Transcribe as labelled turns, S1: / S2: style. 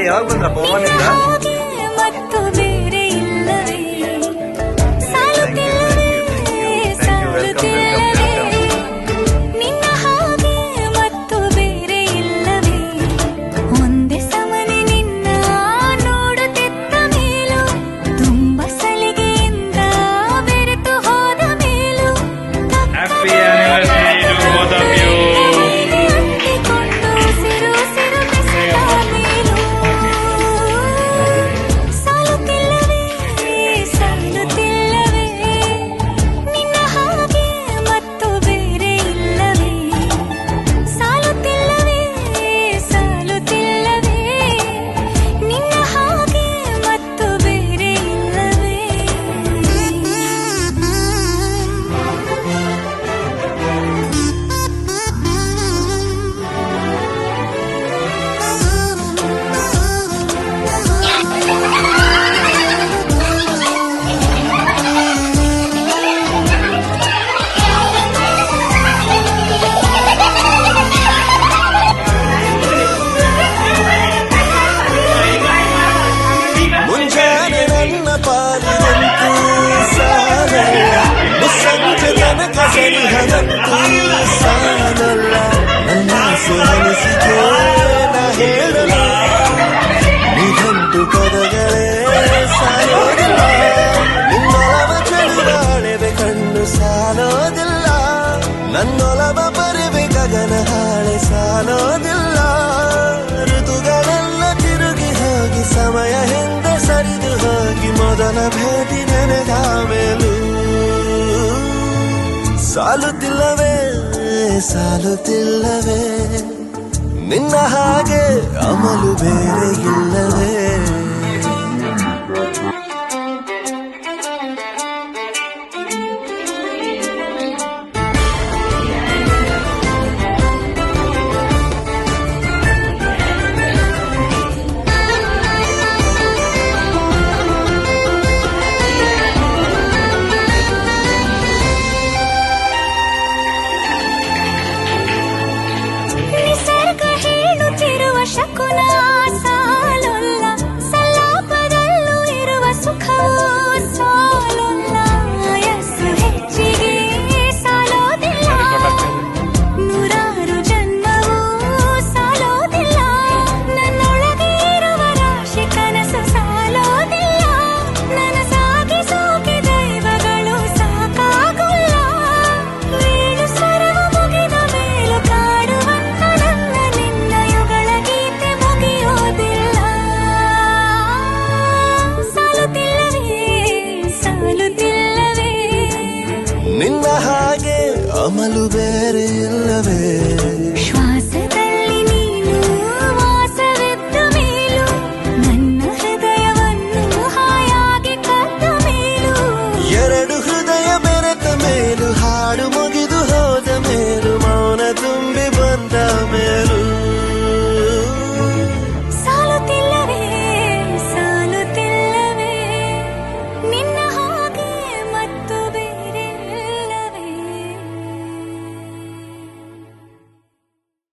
S1: ಯಾವಾಗ ಬಂದ್ರಪ್ಪ ಮನೆಯಿಂದ?
S2: ಮತ್ತು ಬೇರೆ ಇಲ್ಲವೇ ಸಾಲುತ್ತಿಲ್ಲವೇ ಸಾಲುತ್ತಿಲ್ಲವೇ ನಿನ್ನ ಹಾಗೆ ಮತ್ತು ಬೇರೆ ಇಲ್ಲವೇ ಒಂದೇ ಸಮನೆ ನಿನ್ನ ನೋಡುತ್ತಿದ್ದ ಮೇಲೂ ತುಂಬ ಸಲಿಗೆಯಿಂದ ಬೆರೆತು ಹೋದ ಮೇಲೂ
S3: happy anniversary to both of you.
S4: ಸಾಲಲ್ಲ ನನ್ನ ಅನಿಸಿಕೆ ಹೇಳಲ್ಲ ನಿಘಂಟು ಪದಗಳೇ ಸಾಲೋದಿಲ್ಲ ನಿನ್ನೊಲವ ಚಳಿಗಾಳೆವೆ ಕಣ್ಣು ಸಾಲೋದಿಲ್ಲ ನನ್ನೊಲವ ಬರೆವೆ ಗಗನ ಹಾಳೆ ಸಾಲೋದಿಲ್ಲ ಋತುಗಳೆಲ್ಲ ತಿರುಗಿ ಹೋಗಿ ಸಮಯ ಹಿಂದೆ ಸರಿದು ಹೋಗಿ ಮೊದಲ ಭೇಟಿ ನೆನೆದ ಮೇಲೂ ಸಾಲುತ್ತಿಲ್ಲವೇ ಸಾಲುತ್ತಿಲ್ಲವೇ ನಿನ್ನ ಹಾಗೆ ಅಮಲು ಬೇರೆ ಇಲ್ಲವೇ
S2: ಶಕುನ ಸಾಲೊಲ್ಲ ಸಲಾಪದಲ್ಲೂ ಇರುವ ಸುಖವೂ ಸಾಲೊಲ್ಲ ಯಸ್ಸು ಹೆಚ್ಚಿಗೆ ಸಾಲೋದಿಲ್ಲ ನೂರಾರು ಜನ್ಮವೂ ಸಾಲೋದಿಲ್ಲ ನನ್ನೊಳಗೆ ಇರುವ ರಾಶಿ ಕನಸು ಸಾಲೋದಿಲ್ಲ ನನ್ನ ಸಾಗಿ ದೈವಗಳು ಸಾಕಾಗುಲ್ಲ ವೀಣು ಸ್ವರವು ಮುಗಿದ ಮೇಲೂ ಕಾಡುವಂತ ನನ್ನ ನಿನ್ನ ಯುಗಳ
S4: ನಿನ್ನ ಹಾಗೆ ಅಮಲು ಬೇರೆ ಇಲ್ಲವೇ